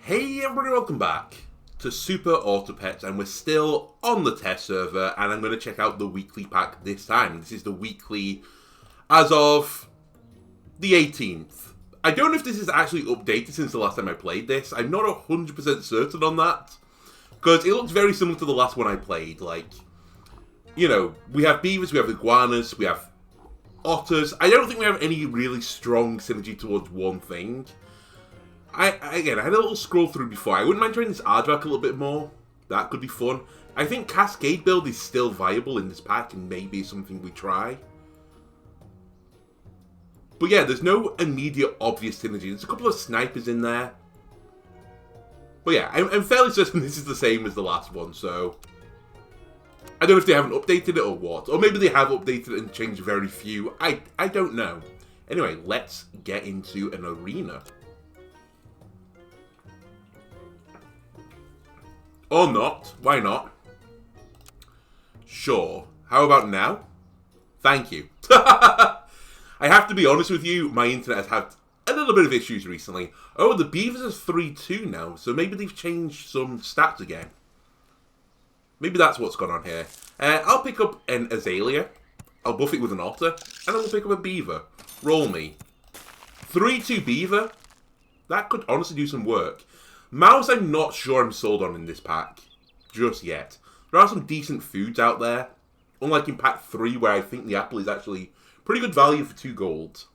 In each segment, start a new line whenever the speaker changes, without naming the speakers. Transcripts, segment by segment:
Hey everybody, welcome back to Super Auto Pets, and we're still on the test server, and I'm going to check out the weekly pack this time. This is the weekly as of the 18th. I don't know if this is actually updated since the last time I played this. I'm not 100% certain on that, because it looks very similar to the last one I played. Like, you know, we have beavers, we have iguanas, we have otters. I don't think we have any really strong synergy towards one thing. Again, I had a little scroll through before. I wouldn't mind trying this aardvark a little bit more. That could be fun. I think Cascade build is still viable in this pack and maybe something we try. But yeah, there's no immediate obvious synergy. There's a couple of snipers in there. But yeah, I'm fairly certain this is the same as the last one, so... I don't know if they haven't updated it or what. Or maybe they have updated it and changed very few. I don't know. Anyway, let's get into an arena. Or not. Why not? Sure. How about now? Thank you. I have to be honest with you, my internet has had a little bit of issues recently. Oh, the beavers are 3-2 now, so maybe they've changed some stats again. Maybe that's what's gone on here. I'll pick up an azalea. I'll buff it with an otter, and then we'll pick up a beaver. Roll me. 3-2 beaver? That could honestly do some work. Mouse, I'm not sure I'm sold on in this pack. Just yet. There are some decent foods out there. Unlike in pack 3, where I think the apple is actually pretty good value for 2 gold.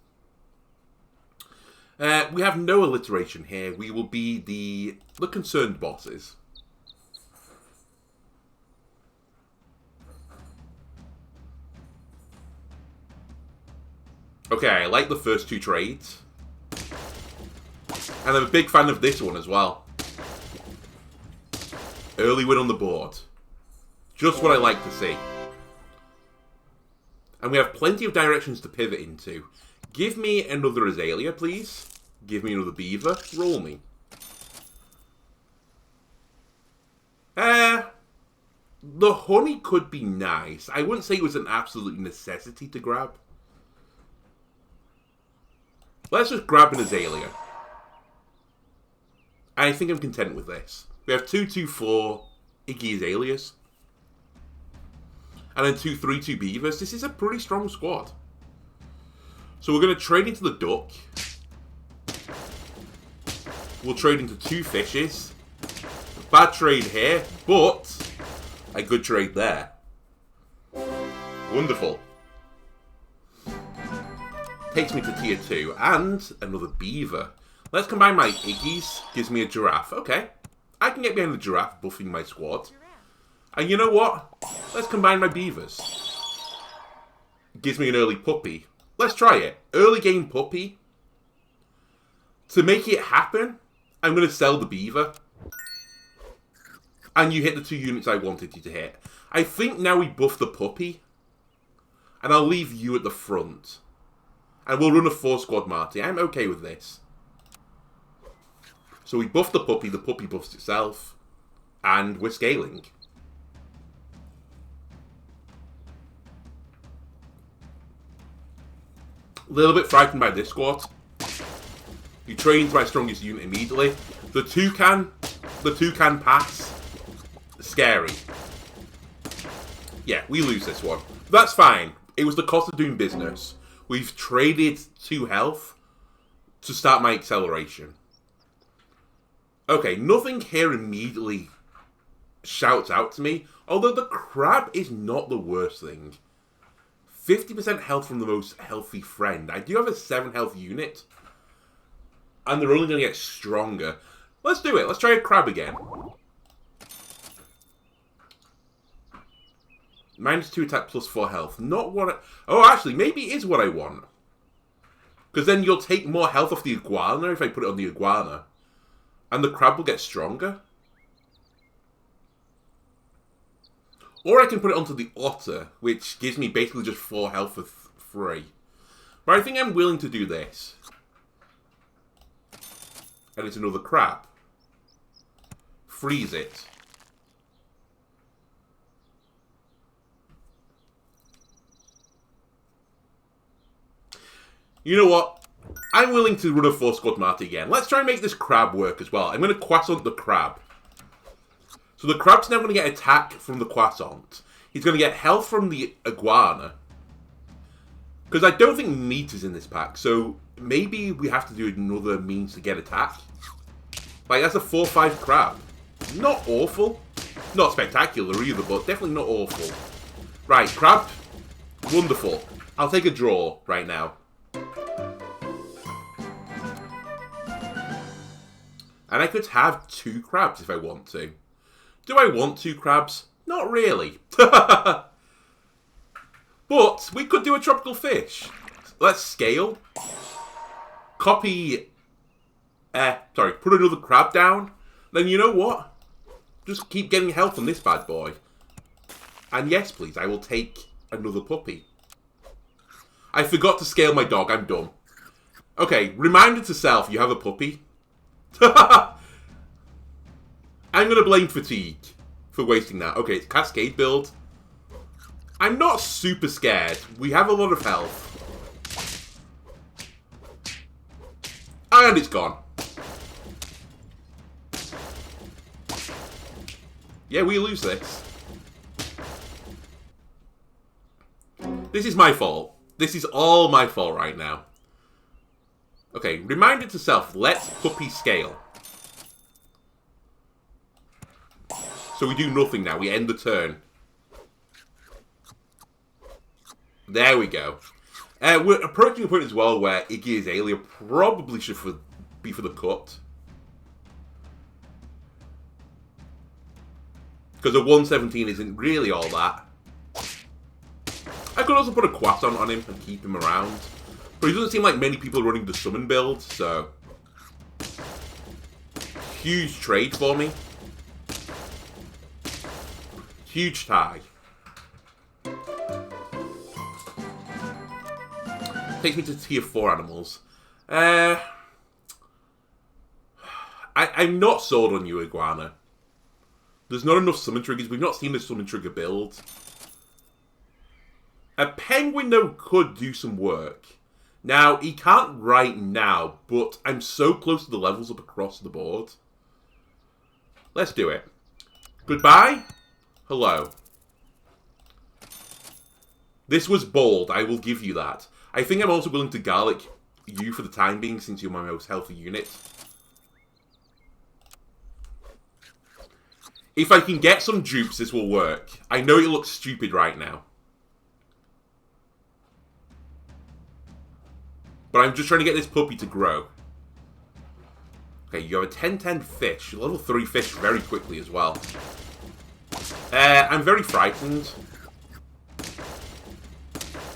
We have no alliteration here. We will be the concerned bosses. Okay, I like the first 2 trades. And I'm a big fan of this one as well. Early win on the board. Just what I like to see. And we have plenty of directions to pivot into. Give me another azalea, please. Give me another beaver. Roll me. The honey could be nice. I wouldn't say it was an absolute necessity to grab. Let's just grab an azalea. I think I'm content with this. We have 2-2-4 Iggy Azaleas. And then 2-3-2 Beavers. This is a pretty strong squad. So we're going to trade into the duck. We'll trade into 2 fishes. Bad trade here, but a good trade there. Wonderful. Takes me to tier 2. And another beaver. Let's combine my Iggies. Gives me a giraffe. Okay. I can get behind the giraffe, buffing my squad. And you know what? Let's combine my beavers. Gives me an early puppy. Let's try it. Early game puppy. To make it happen, I'm going to sell the beaver. And you hit the 2 units I wanted you to hit. I think now we buff the puppy. And I'll leave you at the front. And we'll run a 4-squad Marty. I'm okay with this. So we buff the puppy buffs itself, and we're scaling. A little bit frightened by this squad. You train my strongest unit immediately. The toucan pass, scary. Yeah, we lose this one. That's fine. It was the cost of doing business. We've traded 2 health to start my acceleration. Okay, nothing here immediately shouts out to me, although the crab is not the worst thing. 50% health from the most healthy friend. I do have a 7 health unit, and they're only going to get stronger. Let's do it. Let's try a crab again. -2 attack, +4 health. Not what I... Oh, actually, maybe it is what I want. Because then you'll take more health off the iguana if I put it on the iguana. And the crab will get stronger. Or I can put it onto the otter, which gives me basically just 4 health for free. But I think I'm willing to do this. And it's another crab. Freeze it. You know what? I'm willing to run a 4-squad Marty again. Let's try and make this crab work as well. I'm going to croissant the crab. So the crab's now going to get attack from the croissant. He's going to get health from the iguana. Because I don't think meat is in this pack. So maybe we have to do another means to get attack. Like, that's a 4-5 crab. Not awful. Not spectacular either, but definitely not awful. Right, crab. Wonderful. I'll take a draw right now. And I could have 2 crabs if I want to. Do I want 2 crabs? Not really. But we could do a tropical fish. Let's scale. Copy. Put another crab down. Then you know what? Just keep getting health on this bad boy. And yes, please, I will take another puppy. I forgot to scale my dog. I'm dumb. Okay, reminder to self, you have a puppy. I'm going to blame fatigue for wasting that. Okay, it's Cascade build. I'm not super scared. We have a lot of health. And it's gone. Yeah, we lose this. This is my fault. This is all my fault right now. Okay, reminder to self, let's puppy scale. So we do nothing now, we end the turn. There we go. We're approaching a point as well where Iggy Azalea probably should be for the cut. Because a 117 isn't really all that. I could also put a croissant on him and keep him around. But he doesn't seem like many people are running the summon build, so... Huge trade for me. Huge tie. Takes me to tier 4 animals. I'm not sold on you, Iguana. There's not enough summon triggers. We've not seen the summon trigger build. A penguin, though, could do some work. Now, he can't right now, but I'm so close to the levels up across the board. Let's do it. Goodbye. Hello. This was bold, I will give you that. I think I'm also willing to garlic you for the time being, since you're my most healthy unit. If I can get some dupes, this will work. I know it looks stupid right now. But I'm just trying to get this puppy to grow. Okay, you have a 10-10 fish. Level 3 fish very quickly as well. I'm very frightened.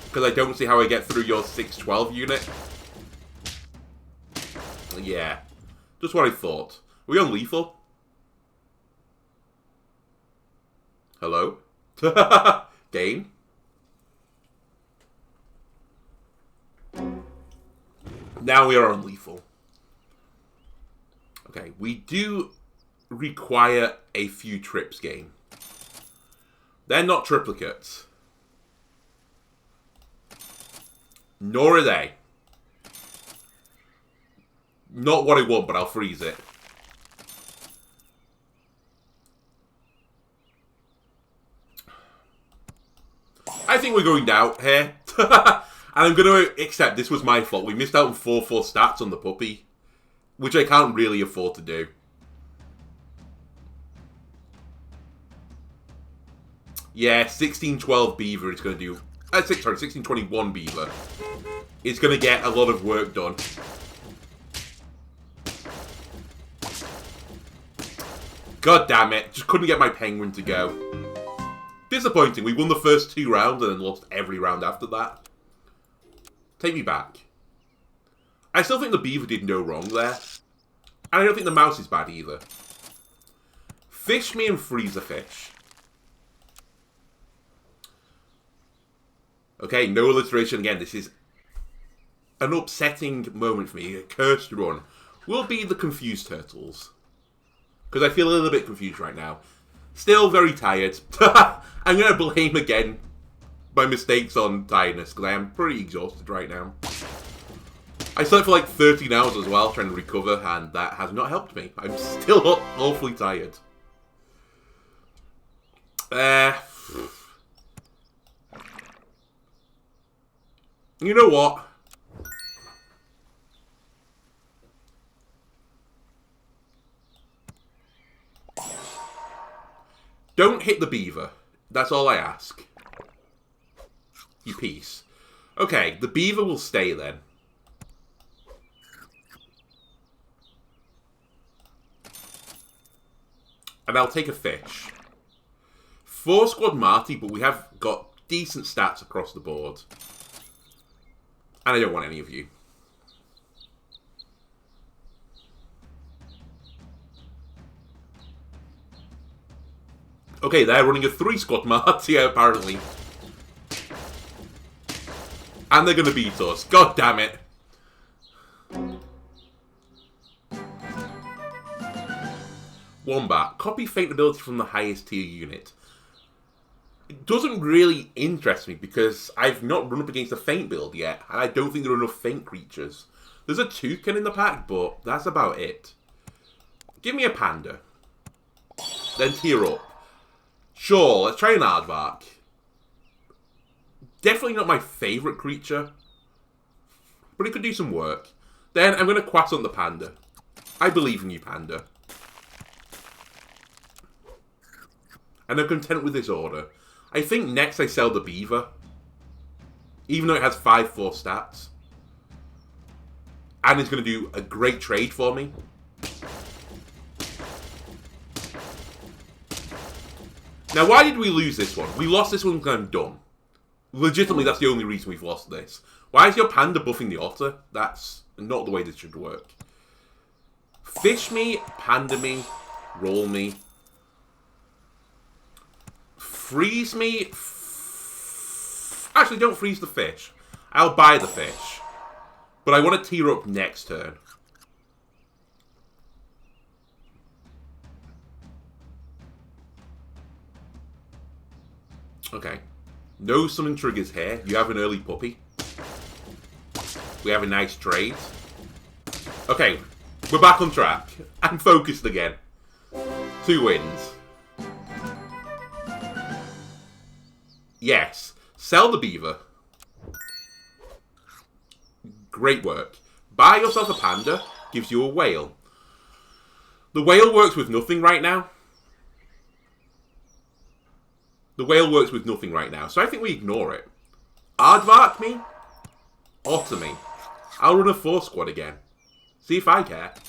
Because I don't see how I get through your 6-12 unit. Yeah. Just what I thought. Are we on lethal? Hello? Game? Now we are on lethal. Okay, we do require a few trips, game. They're not triplicates. Nor are they. Not what I want, but I'll freeze it. I think we're going down here. And I'm going to accept this was my fault. We missed out on 4-4 stats on the puppy. Which I can't really afford to do. Yeah, 16-12 Beaver is going to do... 16-21 Beaver. It's going to get a lot of work done. God damn it. Just couldn't get my penguin to go. Disappointing. We won the first 2 rounds and then lost every round after that. Take me back. I still think the beaver did no wrong there. And I don't think the mouse is bad either. Fish me and freeze a fish. Okay, no alliteration again. This is an upsetting moment for me. A cursed run. Will be the confused turtles. Because I feel a little bit confused right now. Still very tired. I'm going to blame again my mistakes on tiredness, because I am pretty exhausted right now. I slept for like 13 hours as well, trying to recover, and that has not helped me. I'm still awfully tired. You know what? Don't hit the beaver. That's all I ask. You piece. Okay, the beaver will stay then. And I'll take a fish. 4 squad Marty, but we have got decent stats across the board. And I don't want any of you. Okay, they're running a 3 squad Marty, apparently. And they're going to beat us. God damn it. Wombat. Copy feint ability from the highest tier unit. It doesn't really interest me because I've not run up against a feint build yet. And I don't think there are enough feint creatures. There's a toucan in the pack, but that's about it. Give me a panda. Then tier up. Sure, let's try an aardvark. Definitely not my favourite creature. But it could do some work. Then I'm going to quass on the panda. I believe in you, panda. And I'm content with this order. I think next I sell the beaver. Even though it has 5/4 stats. And it's going to do a great trade for me. Now, why did we lose this one? We lost this one because I'm dumb. Legitimately, that's the only reason we've lost this. Why is your panda buffing the otter? That's not the way this should work. Fish me, panda me, roll me. Freeze me. Actually, don't freeze the fish. I'll buy the fish. But I want to tier up next turn. Okay. No summon triggers here. You have an early puppy. We have a nice trade. Okay. We're back on track. I'm focused again. 2 wins. Yes. Sell the beaver. Great work. Buy yourself a panda. Gives you a whale. The whale works with nothing right now. The whale works with nothing right now, so I think we ignore it. Aardvark me? Otter me. I'll run a 4 squad again. See if I care. Do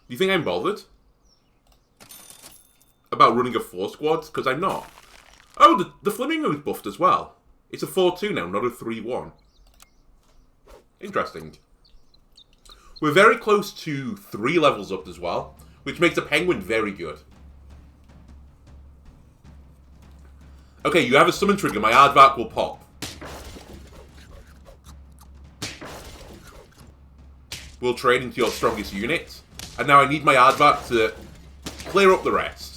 you think I'm bothered? About running a 4 squad? Because I'm not. Oh, the flamingo's buffed as well. It's a 4-2 now, not a 3-1. Interesting. We're very close to 3 levels up as well, which makes a penguin very good. Okay, you have a summon trigger. My aardvark will pop. We'll trade into your strongest unit. And now I need my aardvark to clear up the rest.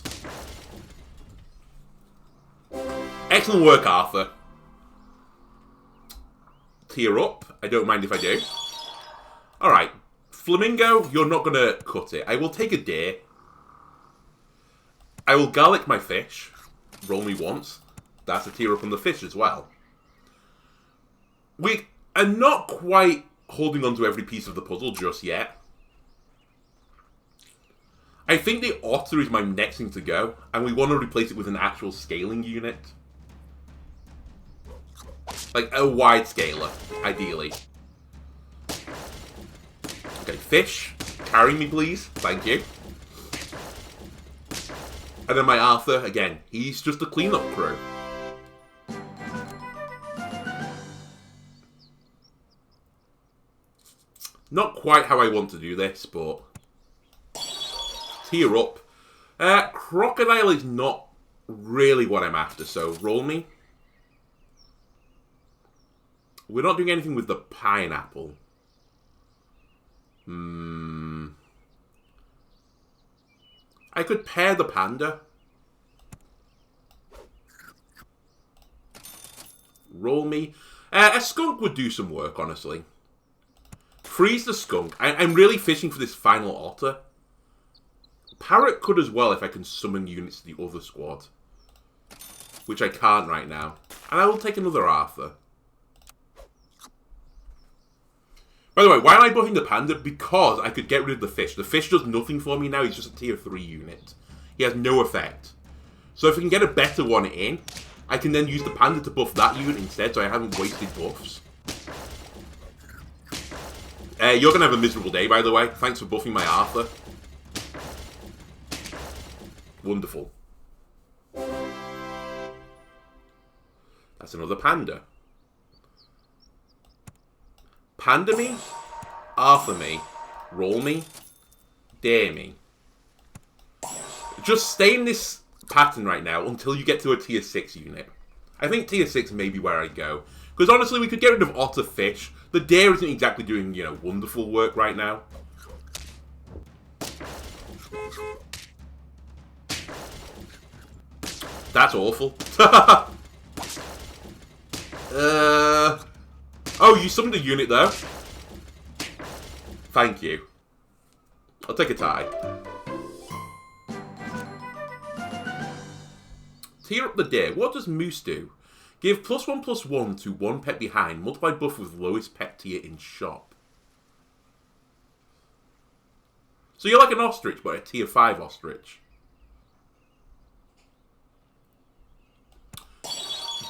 Excellent work, Arthur. Tier up. I don't mind if I do. Alright. Flamingo, you're not going to cut it. I will take a deer. I will garlic my fish. Roll me once. That's a tier up on the fish as well. We are not quite holding on to every piece of the puzzle just yet. I think the otter is my next thing to go, and we want to replace it with an actual scaling unit. Like a wide scaler, ideally. Okay, fish. Carry me, please. Thank you. And then my Arthur, again, he's just a cleanup crew. Not quite how I want to do this, but... Tier up. Crocodile is not really what I'm after, so roll me. We're not doing anything with the pineapple. I could pair the panda. Roll me. A skunk would do some work, honestly. Freeze the skunk. I'm really fishing for this final otter. Parrot could as well if I can summon units to the other squad. Which I can't right now. And I will take another Arthur. By the way, why am I buffing the panda? Because I could get rid of the fish. The fish does nothing for me now. He's just a tier 3 unit. He has no effect. So if I can get a better one in, I can then use the panda to buff that unit instead, so I haven't wasted buffs. You're going to have a miserable day, by the way. Thanks for buffing my Arthur. Wonderful. That's another panda. Panda me, Arthur me, roll me, dare me. Just stay in this pattern right now until you get to a tier 6 unit. I think tier 6 may be where I go. Because honestly, we could get rid of Otter Fish. The dare isn't exactly doing, you know, wonderful work right now. That's awful. Oh, you summoned a unit though. Thank you. I'll take a tie. Tier up the dare. What does Moose do? Give +1/+1 to one pet behind. Multiply buff with lowest pet tier in shop. So you're like an ostrich, but a tier 5 ostrich.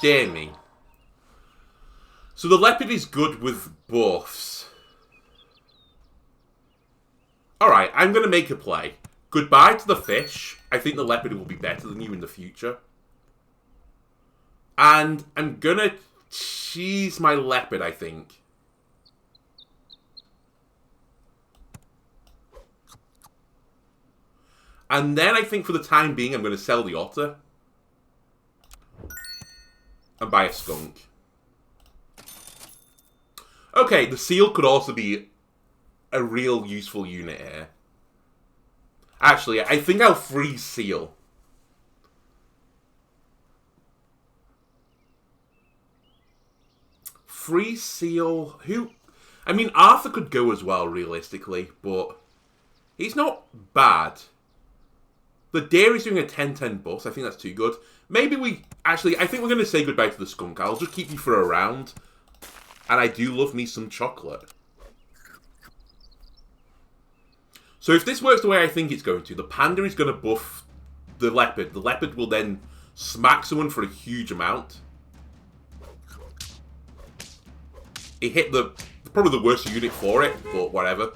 Dare me. So the leopard is good with buffs. Alright, I'm going to make a play. Goodbye to the fish. I think the leopard will be better than you in the future. And I'm going to cheese my leopard, I think. And then I think for the time being, I'm going to sell the otter. And buy a skunk. Okay, the seal could also be a real useful unit here. Actually, I think I'll freeze seal. Freeze seal... Who... I mean, Arthur could go as well, realistically, but... He's not bad. The dare is doing a 10-10 bus. I think that's too good. Maybe we... Actually, I think we're going to say goodbye to the skunk. I'll just keep you for a round. And I do love me some chocolate. So if this works the way I think it's going to, the panda is going to buff the leopard. The leopard will then smack someone for a huge amount. It hit the... probably the worst unit for it, but whatever.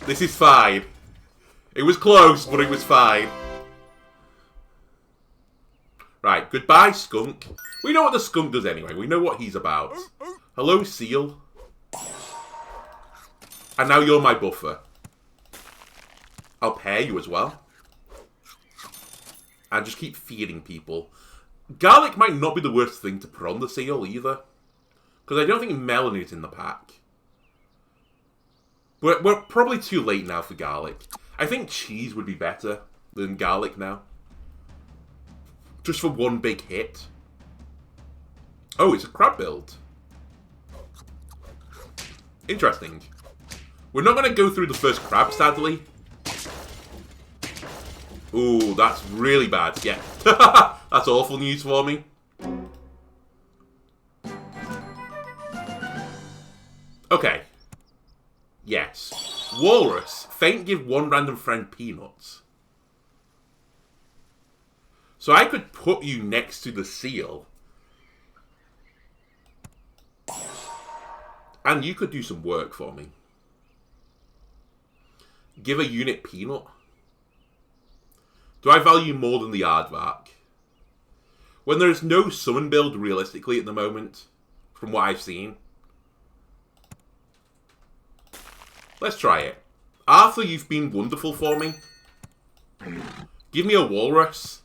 This is fine. It was close, but it was fine. Right, goodbye, skunk. We know what the skunk does anyway. We know what he's about. Hello, seal. And now you're my buffer. I'll pair you as well. And just keep feeding people. Garlic might not be the worst thing to put on the seal either. Because I don't think melon is in the pack. We're probably too late now for garlic. I think cheese would be better than garlic now. Just for one big hit. Oh, it's a crab build. Interesting. We're not going to go through the first crab, sadly. Ooh, that's really bad. Yeah. That's awful news for me. Okay. Yes. Walrus. Faint give one random friend peanuts. So I could put you next to the seal. And you could do some work for me. Give a unit peanut. Do I value more than the aardvark? When there is no summon build realistically at the moment, from what I've seen. Let's try it. Arthur, you've been wonderful for me. Give me a walrus.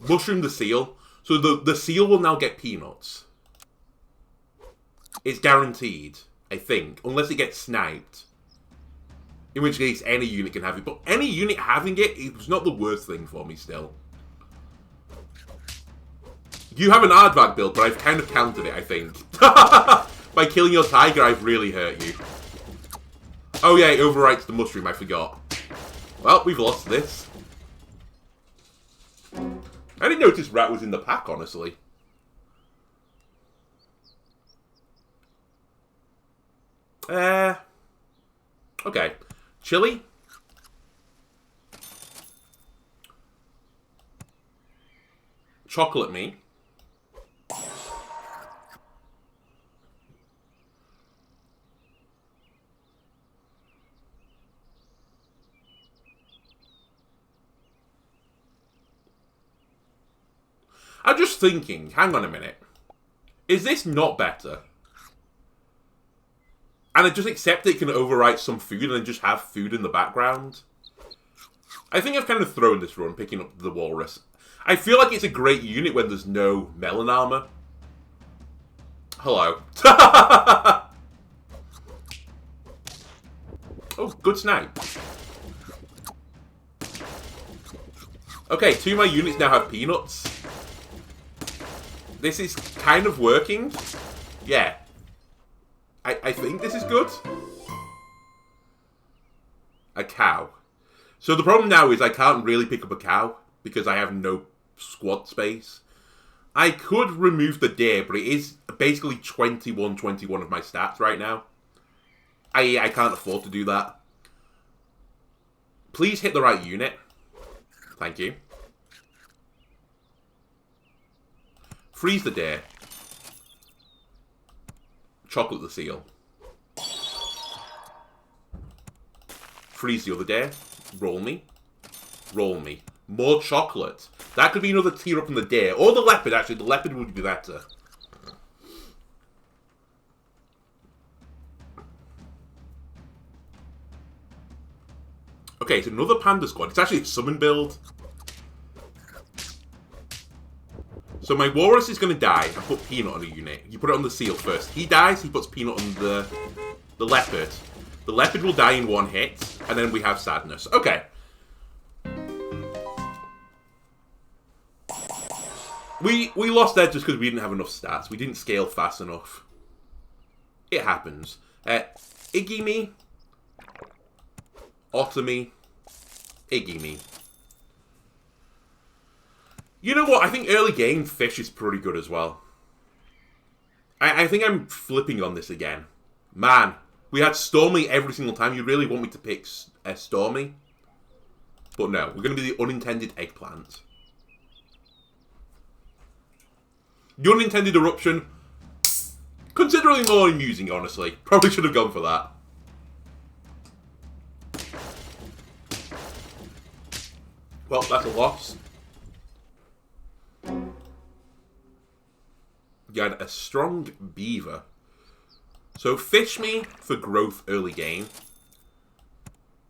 Mushroom the seal. So the seal will now get peanuts. It's guaranteed, I think. Unless it gets sniped. In which case, any unit can have it. But any unit having it, it was not the worst thing for me still. You have an aardvark build, but I've kind of countered it, I think. By killing your tiger, I've really hurt you. Oh yeah, it overwrites the mushroom, I forgot. Well, we've lost this. I didn't notice Rat was in the pack, honestly. Okay. Chili. Chocolate me. I'm just thinking, hang on a minute. Is this not better? And I just accept it can overwrite some food and then just have food in the background? I think I've kind of thrown this run, picking up the walrus. I feel like it's a great unit when there's no melon armor. Hello. Oh, good snipe. Okay, 2 of my units now have peanuts. This is kind of working. Yeah. I think this is good. A cow. So the problem now is I can't really pick up a cow because I have no squad space. I could remove the deer, but it is basically 21 of my stats right now. I can't afford to do that. Please hit the right unit. Thank you. Freeze the deer. Chocolate the seal. Freeze the other deer. Roll me. Roll me. More chocolate. That could be another tier up in the deer. Or the leopard, actually. The leopard would be better. Okay, it's another panda squad. It's actually a summon build. So my walrus is going to die. I put peanut on a unit. You put it on the seal first. He dies, he puts peanut on the leopard. The leopard will die in 1 hit. And then we have sadness. Okay. We lost there just because we didn't have enough stats. We didn't scale fast enough. It happens. Iggy me. Otter me. Iggy me. You know what? I think early game fish is pretty good as well. I think I'm flipping on this again. Man, we had Stormy every single time. You really want me to pick Stormy? But no, we're going to be the unintended eggplant. The unintended eruption, considerably more amusing, honestly. Probably should have gone for that. Well, that's a loss. You had a strong beaver. So fish me for growth early game.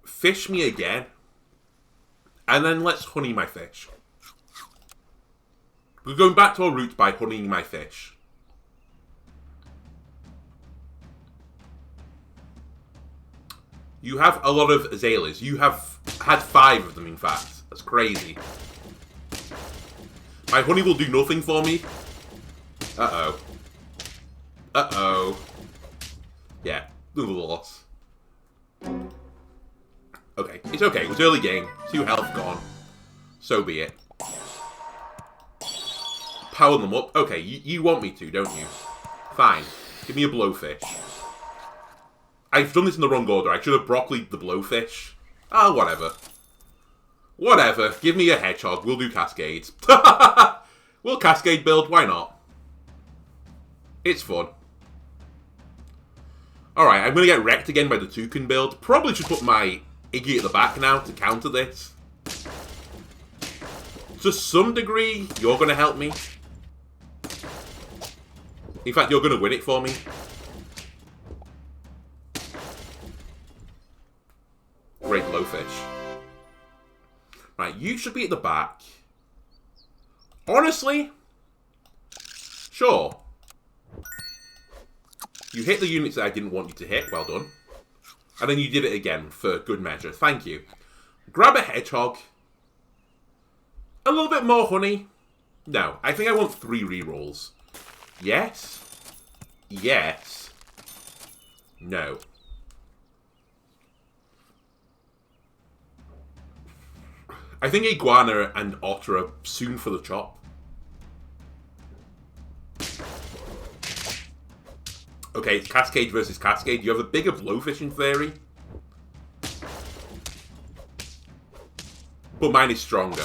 Fish me again. And then let's honey my fish. We're going back to our roots by honeying my fish. You have a lot of azaleas. You have had 5 of them, in fact. That's crazy. My honey will do nothing for me. Uh-oh. Uh-oh. Yeah, little loss. Okay, it's okay. It was early game. 2 health gone. So be it. Power them up. Okay, you want me to, don't you? Fine. Give me a blowfish. I've done this in the wrong order. I should have broccolied the blowfish. Ah, whatever. Whatever. Give me a hedgehog. We'll do cascades. We'll cascade build. Why not? It's fun. Alright, I'm going to get wrecked again by the toucan build. Probably should put my Iggy at the back now to counter this. To some degree, you're going to help me. In fact, you're going to win it for me. Great blowfish. Right, you should be at the back. Honestly, sure. You hit the units that I didn't want you to hit. Well done. And then you did it again for good measure. Thank you. Grab a hedgehog. A little bit more honey. No, I think I want 3 rerolls. Yes. Yes. No. I think Iguana and Otter are soon for the chop. Okay, it's Cascade versus Cascade. You have a bigger blowfish in theory. But mine is stronger.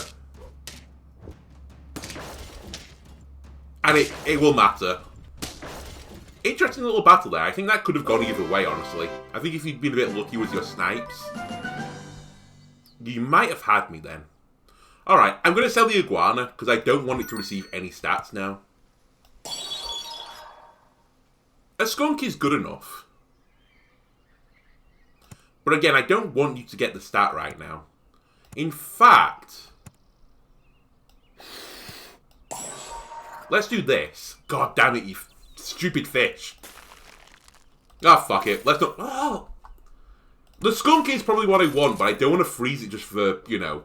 And it will matter. Interesting little battle there. I think that could have gone either way, honestly. I think if you'd been a bit lucky with your snipes, you might have had me then. Alright, I'm going to sell the Iguana, because I don't want it to receive any stats now. A skunk is good enough. But again, I don't want you to get the stat right now. In fact, let's do this. God damn it, you stupid fish. Ah, oh, fuck it. Let's not... Oh. The skunk is probably what I want, but I don't want to freeze it just for, you know,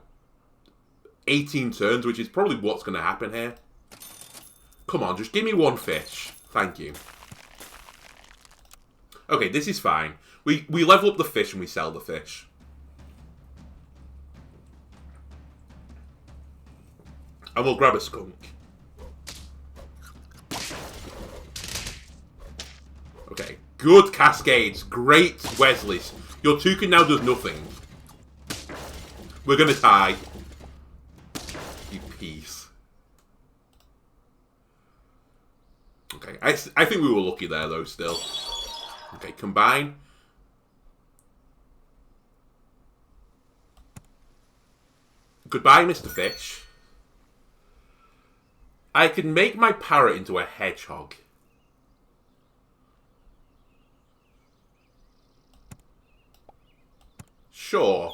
18 turns, which is probably what's going to happen here. Come on, just give me 1 fish. Thank you. Okay, this is fine. We level up the fish and we sell the fish. And we'll grab a skunk. Okay, good cascades. Great Wesleys. Your toucan now does nothing. We're going to tie. You piece. Okay, I think we were lucky there, though, still. Okay, combine. Goodbye, Mr. Fish. I can make my parrot into a hedgehog. Sure.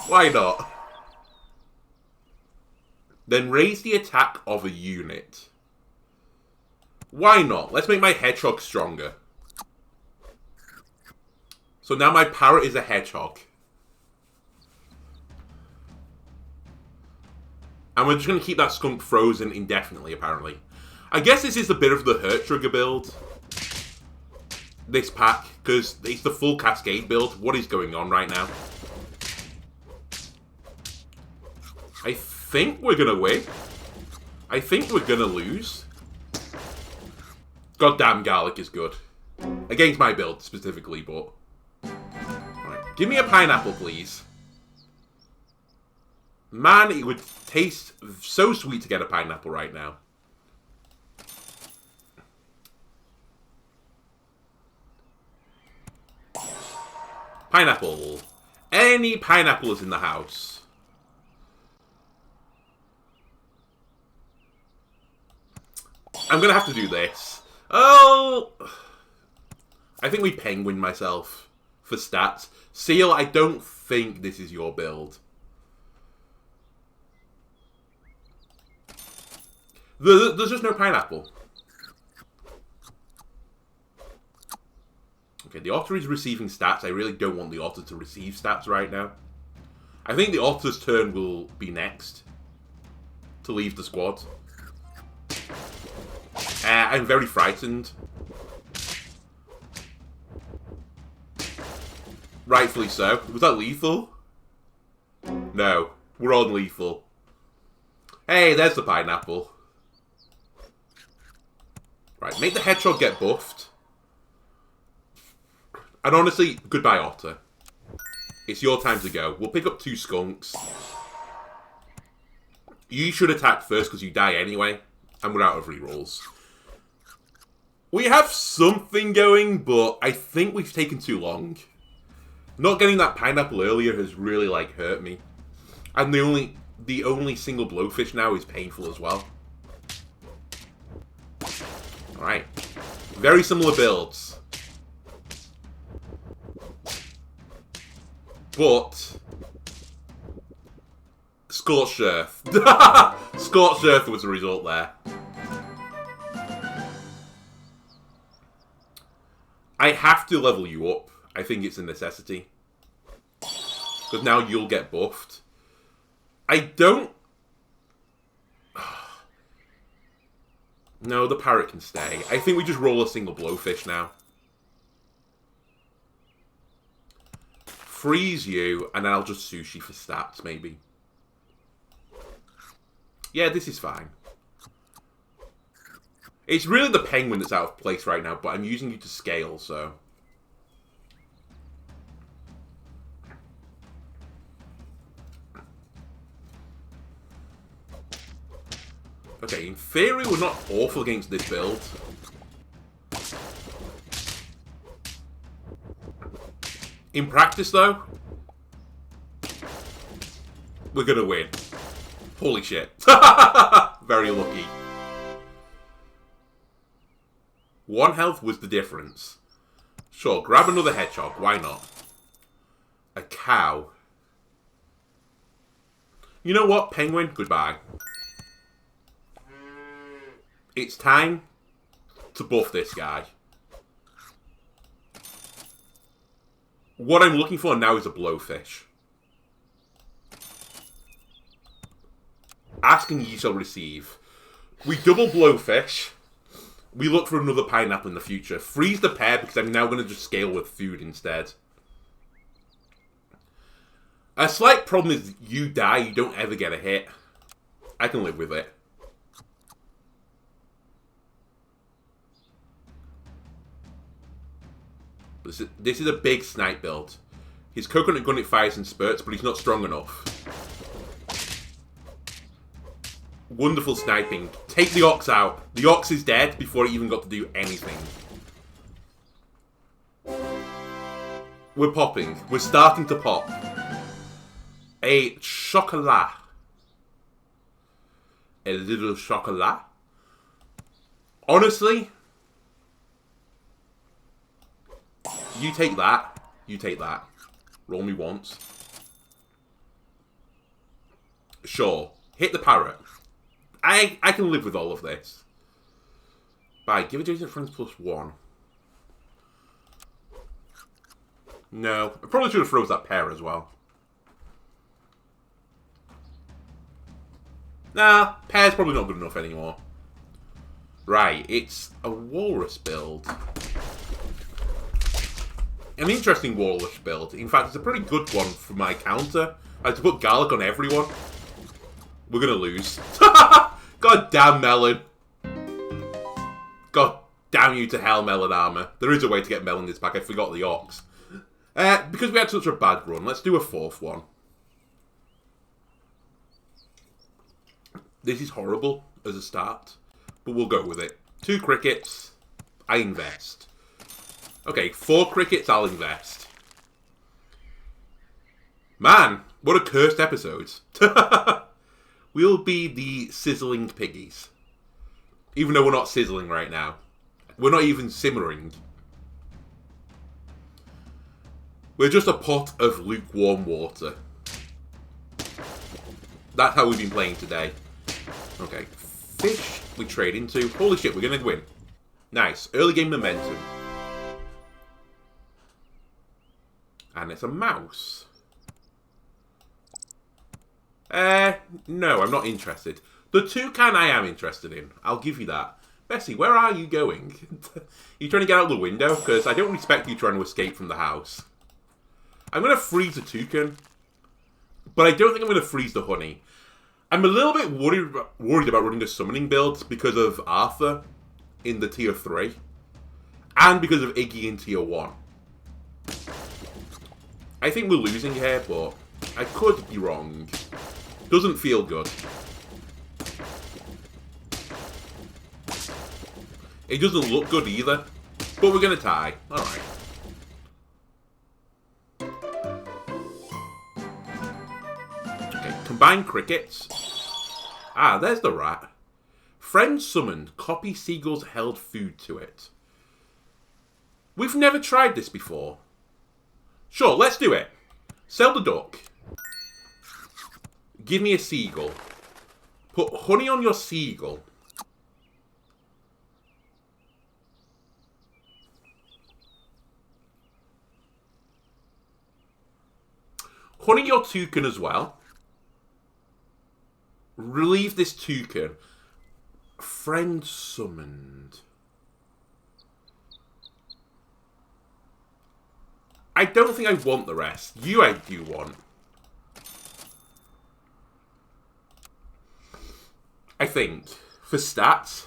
Why not? Then raise the attack of a unit. Why not? Let's make my hedgehog stronger. So now my parrot is a hedgehog. And we're just going to keep that skunk frozen indefinitely, apparently. I guess this is a bit of the hurt trigger build. This pack, because it's the full cascade build. What is going on right now? I think we're going to win. I think we're going to lose. Goddamn garlic is good. Against my build, specifically, but... Right. Give me a pineapple, please. Man, it would taste so sweet to get a pineapple right now. Pineapple. Any pineapple is in the house. I'm going to have to do this. Oh! I think we penguin myself for stats. Seal, I don't think this is your build. There's just no pineapple. Okay, the otter is receiving stats. I really don't want the otter to receive stats right now. I think the otter's turn will be next to leave the squad. I'm very frightened. Rightfully so. Was that lethal? No, we're on lethal. Hey, there's the pineapple. Right, make the hedgehog get buffed. And honestly, goodbye, otter. It's your time to go. We'll pick up 2 skunks. You should attack first because you die anyway. And we're out of rerolls. We have something going, but I think we've taken too long. Not getting that pineapple earlier has really, like, hurt me. And the only single blowfish now is painful as well. Alright. Very similar builds. But... Scorched Earth. Scorched Earth was the result there. I have to level you up. I think it's a necessity. Because now you'll get buffed. I don't... No, the parrot can stay. I think we just roll a single blowfish now. Freeze you, and I'll just sushi for stats, maybe. Yeah, this is fine. It's really the penguin that's out of place right now, but I'm using you to scale, so... Okay, in theory, we're not awful against this build. In practice, though, we're gonna win. Holy shit. Very lucky. 1 health was the difference. Sure, grab another hedgehog. Why not? A cow. You know what, penguin? Goodbye. It's time to buff this guy. What I'm looking for now is a blowfish. Ask and ye shall receive. We double blowfish. We look for another pineapple in the future. Freeze the pear because I'm now going to just scale with food instead. A slight problem is you die, you don't ever get a hit. I can live with it. This is a big snipe build. His coconut gun, it fires in spurts, but he's not strong enough. Wonderful sniping. Take the ox out. The ox is dead before it even got to do anything. We're popping. We're starting to pop. A chocolat. A little chocolat. Honestly, you take that. You take that. Roll me once. Sure. Hit the parrot. I can live with all of this. Bye. Give adjacent friends +1. No. I probably should have froze that pear as well. Nah. Pear's probably not good enough anymore. Right. It's a walrus build. An interesting walrus build. In fact, it's a pretty good one for my counter. I have to put garlic on everyone. We're gonna lose. God damn melon. God damn you to hell, melon armor. There is a way to get melon in this pack. I forgot the ox. Because we had such a bad run, let's do a 4th one. This is horrible as a start, but we'll go with it. 2 crickets. I invest. Okay, 4 crickets, I'll invest. Man, what a cursed episode. We'll be the sizzling piggies. Even though we're not sizzling right now. We're not even simmering. We're just a pot of lukewarm water. That's how we've been playing today. Okay, fish we trade into. Holy shit, we're going to win. Nice. Early game momentum. And it's a mouse. No, I'm not interested. The toucan I am interested in. I'll give you that. Bessie, where are you going? You trying to get out the window? Because I don't respect you trying to escape from the house. I'm going to freeze a toucan. But I don't think I'm going to freeze the honey. I'm a little bit worried about running the summoning builds because of Arthur in the tier 3. And because of Iggy in tier 1. I think we're losing here, but I could be wrong. Doesn't feel good. It doesn't look good either. But we're going to tie. Alright. Okay, combine crickets. Ah, there's the rat. Friend summoned. Copy seagulls held food to it. We've never tried this before. Sure, let's do it. Sell the duck. Give me a seagull. Put honey on your seagull. Honey your toucan as well. Relieve this toucan. Friend summoned. I don't think I want the rest. You I do want. I think. For stats.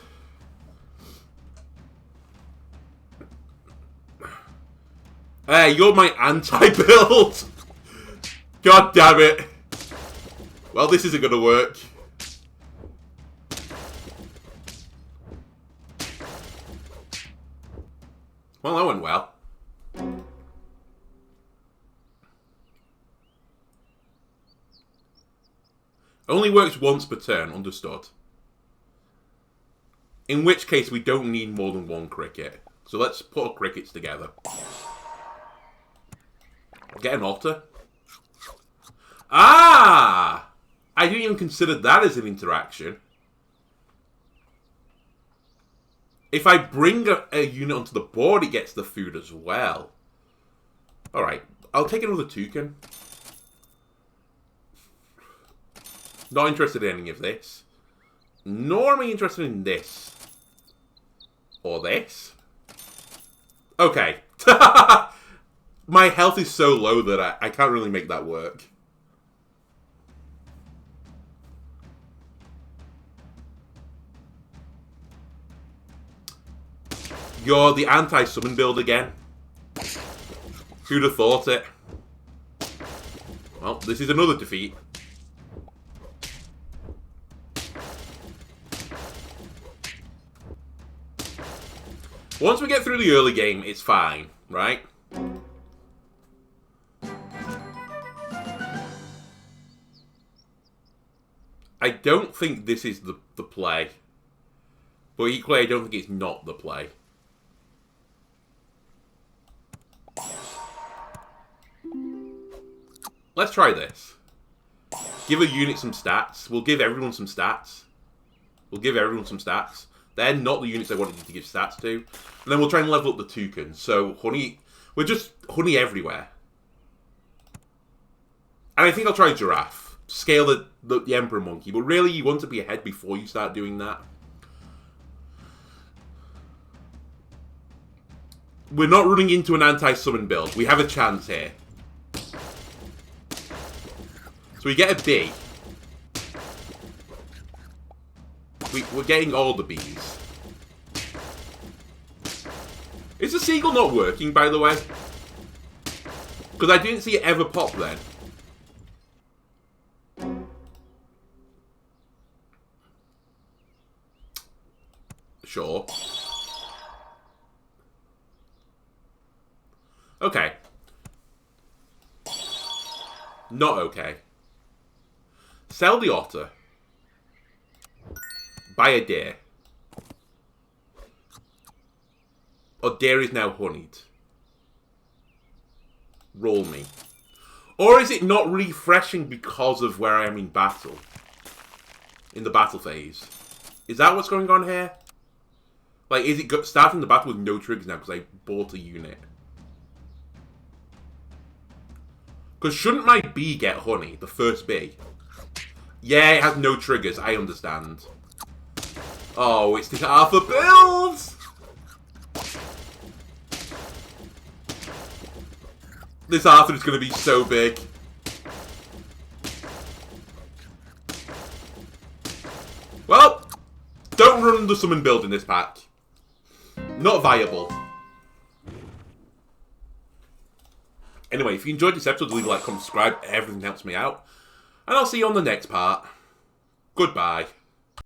Hey, you're my anti-build! God damn it! Well, this isn't gonna work. Well, that went well. Only works once per turn, understood. In which case, we don't need more than one cricket. So let's put our crickets together. Get an otter. Ah! I didn't even consider that as an interaction. If I bring a unit onto the board, it gets the food as well. Alright, I'll take another toucan. Not interested in any of this. Nor am I interested in this. Or this. Okay. My health is so low that I can't really make that work. You're the anti-summon build again. Who'd have thought it? Well, this is another defeat. Once we get through the early game, it's fine, right? I don't think this is the play. But equally, I don't think it's not the play. Let's try this. Give a unit some stats. We'll give everyone some stats. They're not the units I wanted you to give stats to. And then we'll try and level up the toucans. So, honey... We're just honey everywhere. And I think I'll try giraffe. Scale the emperor monkey. But really, you want to be ahead before you start doing that. We're not running into an anti-summon build. We have a chance here. So we get a B. We're getting all the Bs. Is the seagull not working, by the way? Because I didn't see it ever pop then. Sure. Okay. Not okay. Sell the otter. Buy a deer. Or deer is now honeyed. Roll me. Or is it not refreshing because of where I am in battle? In the battle phase. Is that what's going on here? Like, is it starting the battle with no triggers now because I bought a unit? Because shouldn't my bee get honey? The first bee? Yeah, it has no triggers. I understand. Oh, it's the Arthur build! This Arthur is going to be so big. Well, don't run the summon build in this pack. Not viable. Anyway, if you enjoyed this episode, leave a like, comment, subscribe. Everything helps me out. And I'll see you on the next part. Goodbye.